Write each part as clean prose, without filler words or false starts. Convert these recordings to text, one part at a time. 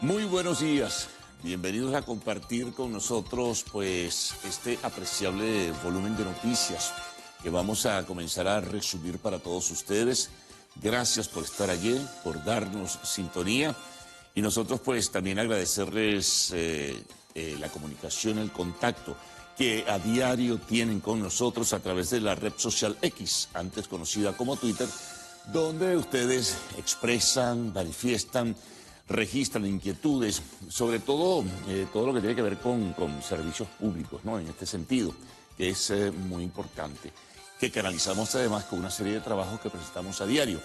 Muy buenos días, bienvenidos a compartir con nosotros pues este apreciable volumen de noticias que vamos a comenzar a resumir para todos ustedes. Gracias por estar allí, por darnos sintonía y nosotros pues también agradecerles la comunicación, el contacto que a diario tienen con nosotros a través de la red social X, antes conocida como Twitter, donde ustedes expresan, manifiestan, registran inquietudes, sobre todo todo lo que tiene que ver con servicios públicos, ¿no? En este sentido, que es muy importante, que canalizamos además con una serie de trabajos que presentamos a diario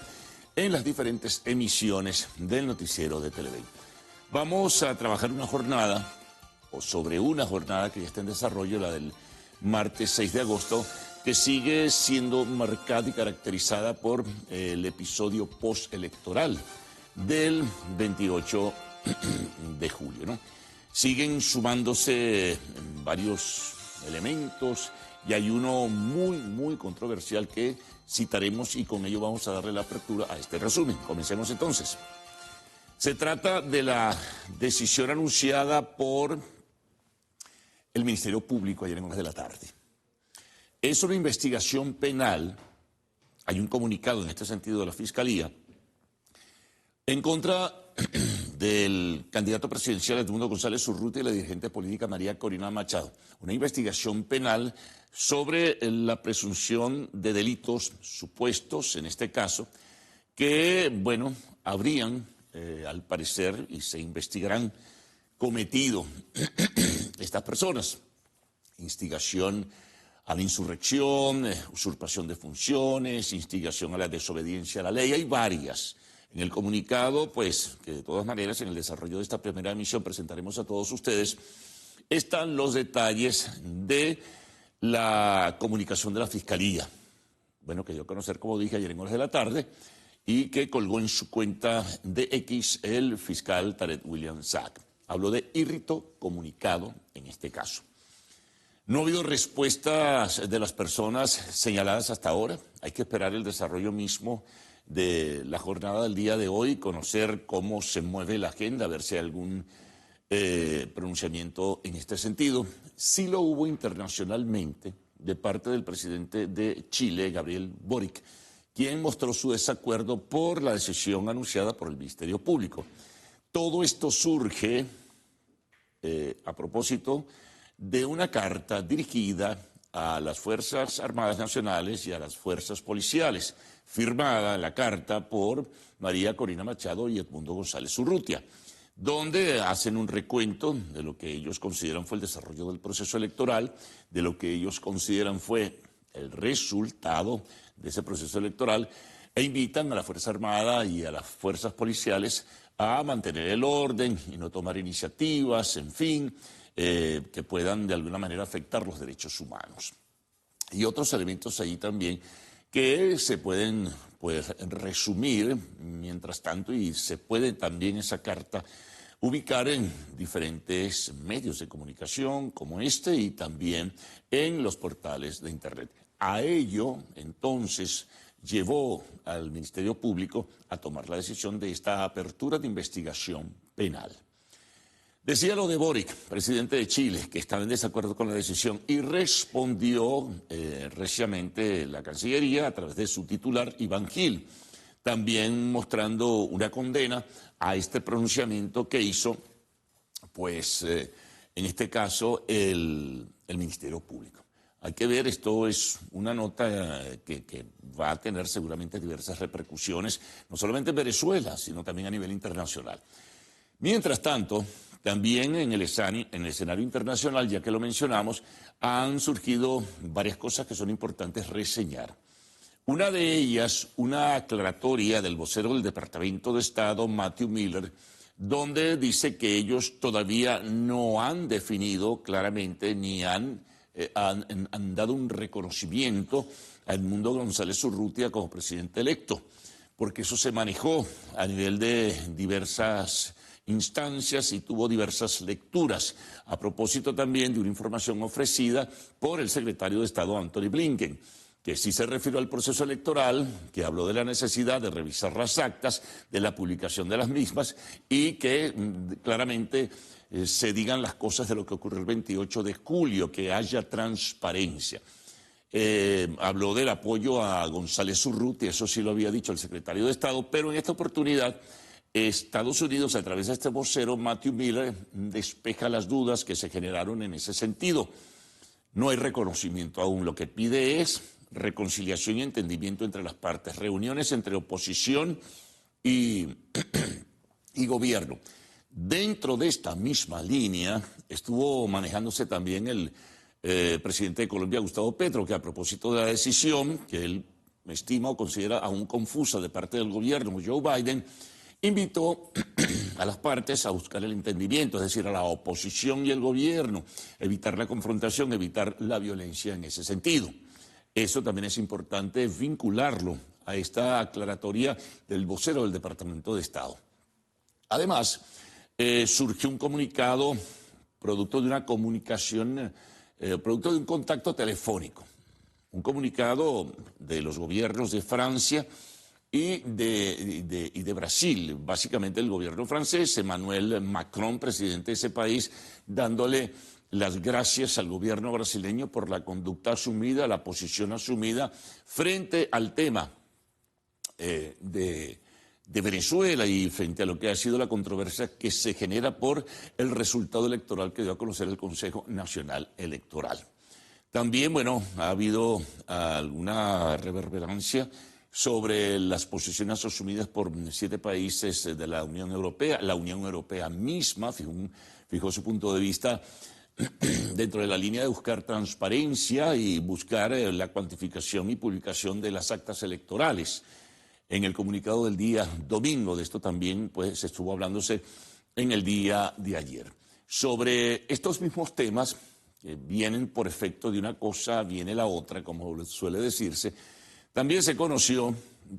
en las diferentes emisiones del noticiero de Televen. Vamos a trabajar una jornada, o sobre una jornada que ya está en desarrollo, la del martes 6 de agosto, que sigue siendo marcada y caracterizada por el episodio postelectoral del 28 de julio, ¿no? Siguen sumándose varios elementos y hay uno muy controversial que citaremos y con ello vamos a darle la apertura a este resumen. Comencemos entonces. Se trata de la decisión anunciada por el Ministerio Público ayer en horas de la tarde. Es una investigación penal, hay un comunicado en este sentido de la Fiscalía, en contra del candidato presidencial Edmundo González Urrutia y la dirigente política María Corina Machado. Una investigación penal sobre la presunción de delitos supuestos, en este caso, que, bueno, habrían, al parecer, y se investigarán, cometido estas personas. Instigación a la insurrección, usurpación de funciones, instigación a la desobediencia a la ley, hay varias. En el comunicado, pues, que de todas maneras en el desarrollo de esta primera emisión presentaremos a todos ustedes, están los detalles de la comunicación de la Fiscalía. Bueno, que dio a conocer, como dije, ayer en horas de la tarde, y que colgó en su cuenta de X el fiscal Tarek William Saab. Habló de írrito comunicado en este caso. No ha habido respuestas de las personas señaladas hasta ahora. Hay que esperar el desarrollo mismo de la jornada del día de hoy, conocer cómo se mueve la agenda, a ver si hay algún pronunciamiento en este sentido. Sí lo hubo internacionalmente de parte del presidente de Chile, Gabriel Boric, quien mostró su desacuerdo por la decisión anunciada por el Ministerio Público. Todo esto surge a propósito de una carta dirigida a las Fuerzas Armadas Nacionales y a las Fuerzas Policiales, firmada la carta por María Corina Machado y Edmundo González Urrutia, donde hacen un recuento de lo que ellos consideran fue el desarrollo del proceso electoral, de lo que ellos consideran fue el resultado de ese proceso electoral, e invitan a la Fuerza Armada y a las Fuerzas Policiales a mantener el orden y no tomar iniciativas, en fin, que puedan de alguna manera afectar los derechos humanos. Y otros elementos ahí también que se pueden pues, resumir mientras tanto y se puede también esa carta ubicar en diferentes medios de comunicación como este y también en los portales de Internet. A ello, entonces, llevó al Ministerio Público a tomar la decisión de esta apertura de investigación penal. Decía lo de Boric, presidente de Chile, que estaba en desacuerdo con la decisión y respondió reciamente la Cancillería a través de su titular, Iván Gil, también mostrando una condena a este pronunciamiento que hizo, pues, en este caso, el Ministerio Público. Hay que ver, esto es una nota que va a tener seguramente diversas repercusiones, no solamente en Venezuela, sino también a nivel internacional. Mientras tanto, también en el escenario internacional, ya que lo mencionamos, han surgido varias cosas que son importantes reseñar. Una de ellas, una aclaratoria del vocero del Departamento de Estado, Matthew Miller, donde dice que ellos todavía no han definido claramente ni han dado un reconocimiento a Edmundo González Urrutia como presidente electo, porque eso se manejó a nivel de diversas instancias y tuvo diversas lecturas, a propósito también de una información ofrecida por el secretario de Estado Antony Blinken, que sí se refirió al proceso electoral, que habló de la necesidad de revisar las actas, de la publicación de las mismas y que claramente se digan las cosas de lo que ocurrió el 28 de julio, que haya transparencia. Habló del apoyo a González Urruti, eso sí lo había dicho el secretario de Estado, pero en esta oportunidad Estados Unidos, a través de este vocero, Matthew Miller, despeja las dudas que se generaron en ese sentido. No hay reconocimiento aún, lo que pide es reconciliación y entendimiento entre las partes, reuniones entre oposición y gobierno. Dentro de esta misma línea estuvo manejándose también el presidente de Colombia, Gustavo Petro, que a propósito de la decisión que él estima o considera aún confusa de parte del gobierno, Joe Biden, invitó a las partes a buscar el entendimiento, es decir, a la oposición y el gobierno, evitar la confrontación, evitar la violencia en ese sentido. Eso también es importante vincularlo a esta aclaratoria del vocero del Departamento de Estado. Además, surgió un comunicado producto de una comunicación, producto de un contacto telefónico, un comunicado de los gobiernos de Francia y de Brasil, básicamente el gobierno francés, Emmanuel Macron, presidente de ese país, dándole las gracias al gobierno brasileño por la conducta asumida, la posición asumida frente al tema de Venezuela y frente a lo que ha sido la controversia que se genera por el resultado electoral que dio a conocer el Consejo Nacional Electoral. También, bueno, ha habido alguna reverberancia sobre las posiciones asumidas por 7 países de la Unión Europea. La Unión Europea misma fijó su punto de vista dentro de la línea de buscar transparencia y buscar la cuantificación y publicación de las actas electorales. En el comunicado del día domingo, de esto también pues, estuvo hablándose en el día de ayer. Sobre estos mismos temas, que vienen por efecto de una cosa, viene la otra, como suele decirse, también se conoció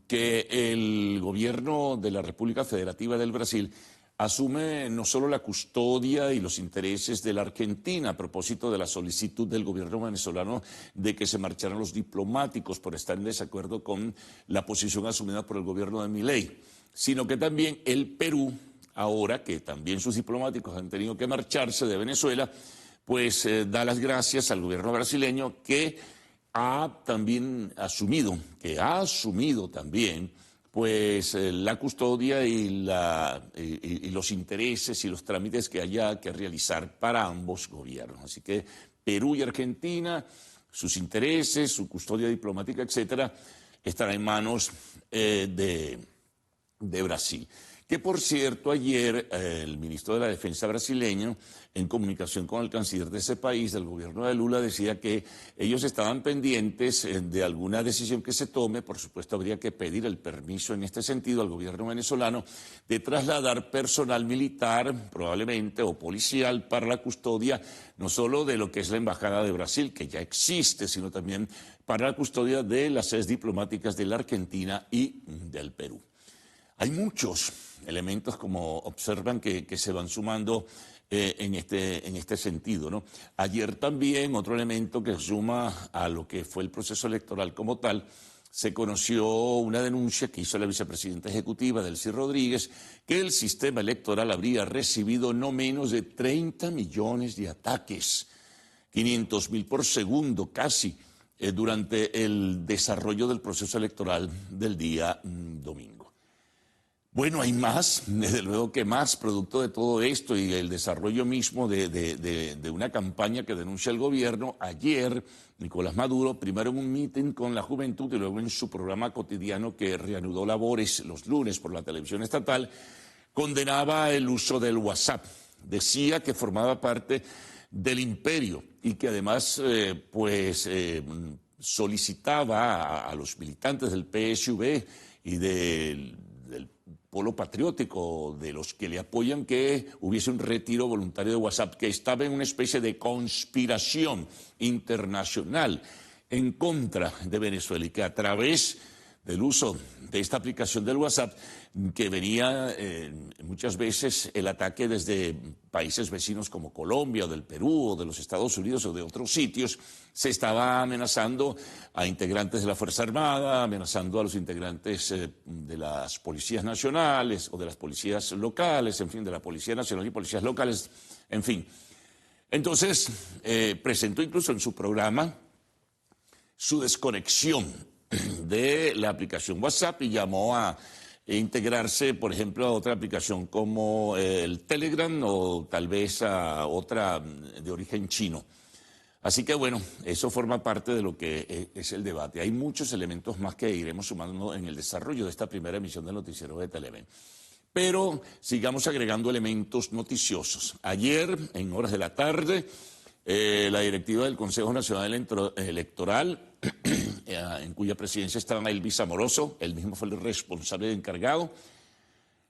que el gobierno de la República Federativa del Brasil asume no solo la custodia y los intereses de la Argentina a propósito de la solicitud del gobierno venezolano de que se marcharan los diplomáticos por estar en desacuerdo con la posición asumida por el gobierno de Milei, sino que también el Perú, ahora que también sus diplomáticos han tenido que marcharse de Venezuela, pues da las gracias al gobierno brasileño que ha asumido también pues la custodia y los intereses y los trámites que haya que realizar para ambos gobiernos. Así que Perú y Argentina, sus intereses, su custodia diplomática, etcétera, estará en manos de Brasil. Que, por cierto, ayer el ministro de la Defensa brasileño, en comunicación con el canciller de ese país, del gobierno de Lula, decía que ellos estaban pendientes de alguna decisión que se tome. Por supuesto, habría que pedir el permiso en este sentido al gobierno venezolano de trasladar personal militar, probablemente, o policial, para la custodia, no solo de lo que es la Embajada de Brasil, que ya existe, sino también para la custodia de las sedes diplomáticas de la Argentina y del Perú. Hay muchos elementos, como observan, que se van sumando en este sentido, ¿no? Ayer también otro elemento que suma a lo que fue el proceso electoral como tal, se conoció una denuncia que hizo la vicepresidenta ejecutiva, Delcy Rodríguez, que el sistema electoral habría recibido no menos de 30 millones de ataques, 500.000 por segundo casi, durante el desarrollo del proceso electoral del día domingo. Bueno, hay más, desde luego que más, producto de todo esto y el desarrollo mismo de una campaña que denuncia el gobierno. Ayer, Nicolás Maduro, primero en un mitin con la juventud y luego en su programa cotidiano que reanudó labores los lunes por la televisión estatal, condenaba el uso del WhatsApp. Decía que formaba parte del imperio y que además, solicitaba a los militantes del PSV y del polo patriótico, de los que le apoyan, que hubiese un retiro voluntario de WhatsApp, que estaba en una especie de conspiración internacional en contra de Venezuela y que a través del uso de esta aplicación del WhatsApp, que venía muchas veces el ataque desde países vecinos como Colombia, o del Perú, o de los Estados Unidos, o de otros sitios. Se estaba amenazando a integrantes de la Fuerza Armada, amenazando a los integrantes de las policías nacionales o de las policías locales, en fin, de la Policía Nacional y policías locales, en fin. Entonces, presentó incluso en su programa su desconexión de la aplicación WhatsApp y llamó a integrarse, por ejemplo, a otra aplicación como el Telegram o tal vez a otra de origen chino. Así que bueno, eso forma parte de lo que es el debate. Hay muchos elementos más que iremos sumando en el desarrollo de esta primera emisión del noticiero de Televen. Pero sigamos agregando elementos noticiosos. Ayer, en horas de la tarde, la directiva del Consejo Nacional Electoral, en cuya presidencia estaba Elvis Amoroso, él mismo fue el responsable y encargado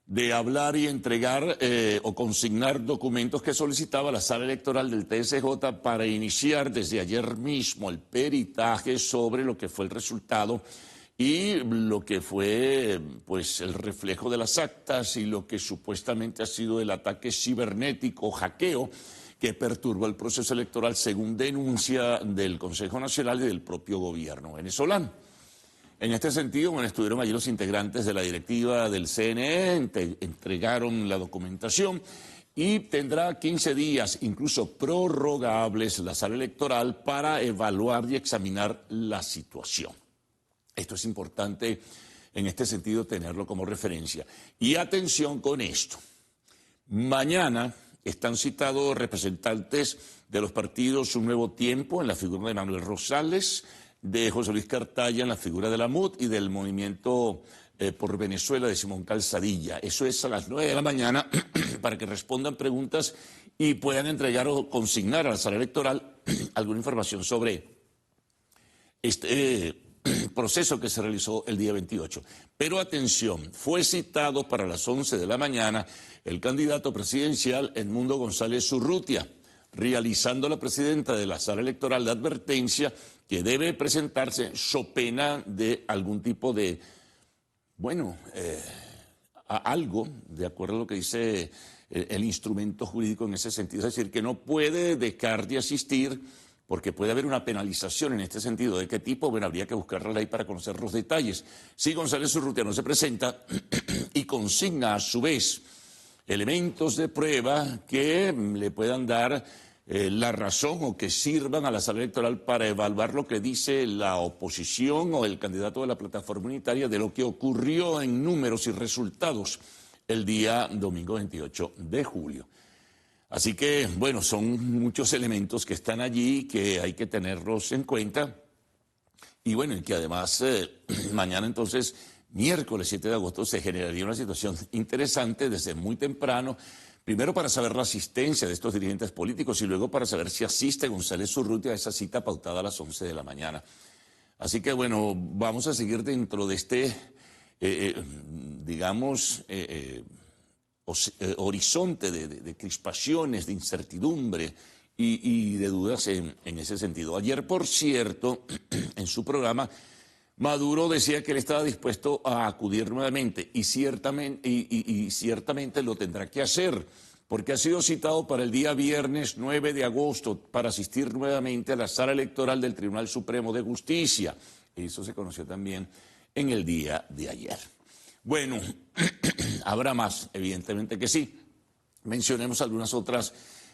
de hablar y entregar o consignar documentos que solicitaba la sala electoral del TSJ para iniciar desde ayer mismo el peritaje sobre lo que fue el resultado y lo que fue pues el reflejo de las actas y lo que supuestamente ha sido el ataque cibernético, hackeo, que perturbó el proceso electoral según denuncia del Consejo Nacional y del propio gobierno venezolano. En este sentido, bueno, estuvieron allí los integrantes de la directiva del CNE, entregaron la documentación y tendrá 15 días, incluso prorrogables, la sala electoral para evaluar y examinar la situación. Esto es importante en este sentido tenerlo como referencia. Y atención con esto, mañana están citados representantes de los partidos Un Nuevo Tiempo en la figura de Manuel Rosales, de José Luis Cartaya en la figura de la MUD y del Movimiento por Venezuela de Simón Calzadilla. Eso es a las 9 de la mañana para que respondan preguntas y puedan entregar o consignar a la sala electoral alguna información sobre este proceso que se realizó el día 28. Pero atención, fue citado para las 11 de la mañana el candidato presidencial Edmundo González Urrutia, realizando la presidenta de la sala electoral la advertencia que debe presentarse so pena de algún tipo de, bueno, algo, de acuerdo a lo que dice el instrumento jurídico en ese sentido, es decir, que no puede dejar de asistir porque puede haber una penalización en este sentido. ¿De qué tipo? Bueno, habría que buscar la ley para conocer los detalles. Si González Urrutia no se presenta y consigna a su vez elementos de prueba que le puedan dar la razón o que sirvan a la sala electoral para evaluar lo que dice la oposición o el candidato de la plataforma unitaria de lo que ocurrió en números y resultados el día domingo 28 de julio. Así que, bueno, son muchos elementos que están allí que hay que tenerlos en cuenta y bueno, y que además mañana entonces, miércoles 7 de agosto, se generaría una situación interesante desde muy temprano, primero para saber la asistencia de estos dirigentes políticos y luego para saber si asiste González Urrutia a esa cita pautada a las 11 de la mañana. Así que, bueno, vamos a seguir dentro de este, digamos, horizonte de crispaciones, de incertidumbre y de dudas en ese sentido. Ayer, por cierto, en su programa, Maduro decía que él estaba dispuesto a acudir nuevamente y ciertamente lo tendrá que hacer, porque ha sido citado para el día viernes 9 de agosto para asistir nuevamente a la sala electoral del Tribunal Supremo de Justicia. Eso se conoció también en el día de ayer. Bueno, habrá más, evidentemente que sí. Mencionemos algunas otras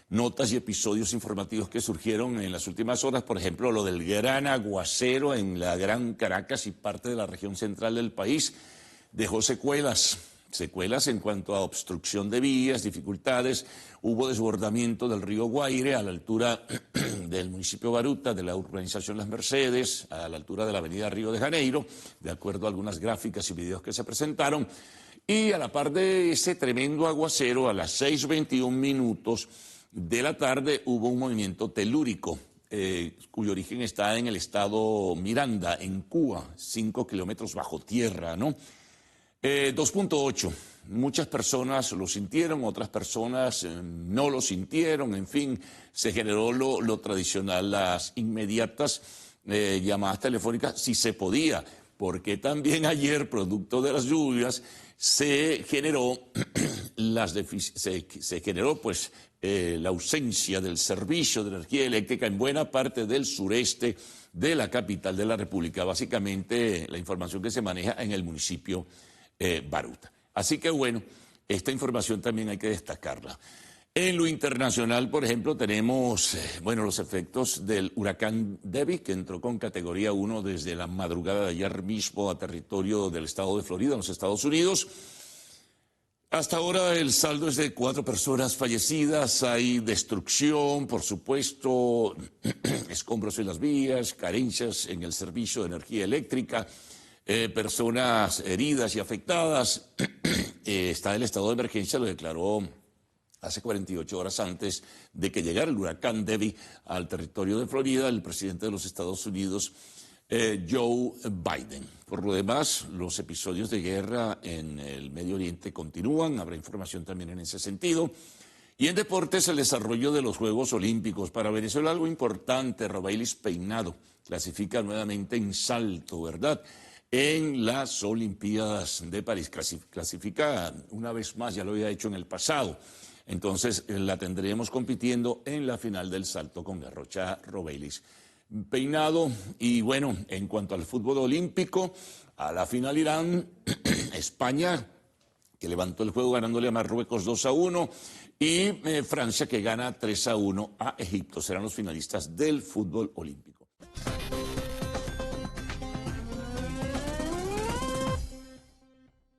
notas y episodios informativos que surgieron en las últimas horas, por ejemplo, lo del gran aguacero en la Gran Caracas y parte de la región central del país dejó secuelas en cuanto a obstrucción de vías, dificultades, hubo desbordamiento del río Guaire a la altura del municipio Baruta, de la urbanización Las Mercedes, a la altura de la avenida Río de Janeiro, de acuerdo a algunas gráficas y videos que se presentaron, y a la par de ese tremendo aguacero, a las 6:21 de la tarde hubo un movimiento telúrico, cuyo origen está en el estado Miranda, en Cuba, 5 kilómetros bajo tierra, ¿no? 2.8, muchas personas lo sintieron, otras personas no lo sintieron, en fin, se generó lo tradicional, las inmediatas llamadas telefónicas, si se podía, porque también ayer, producto de las lluvias, se generó, pues, la ausencia del servicio de energía eléctrica en buena parte del sureste de la capital de la República, básicamente la información que se maneja en el municipio Baruta. Así que bueno, esta información también hay que destacarla. En lo internacional, por ejemplo, tenemos los efectos del huracán Debby, que entró con categoría 1 desde la madrugada de ayer mismo a territorio del estado de Florida, en los Estados Unidos. Hasta ahora el saldo es de 4 personas fallecidas, hay destrucción, por supuesto, escombros en las vías, carencias en el servicio de energía eléctrica, personas heridas y afectadas. Está el estado de emergencia, lo declaró hace 48 horas antes de que llegara el huracán Debby al territorio de Florida, el presidente de los Estados Unidos, Joe Biden. Por lo demás, los episodios de guerra en el Medio Oriente continúan, habrá información también en ese sentido. Y en deportes, el desarrollo de los Juegos Olímpicos. Para Venezuela algo importante, Robailis Peinado clasifica nuevamente en salto, ¿verdad?, en las Olimpiadas de París. Clasifica una vez más, ya lo había hecho en el pasado. Entonces la tendremos compitiendo en la final del salto con Garrocha Robailis Peinado. Y bueno, en cuanto al fútbol olímpico, a la final irán España, que levantó el juego ganándole a Marruecos 2-1, y Francia, que gana 3-1 a Egipto. Serán los finalistas del fútbol olímpico.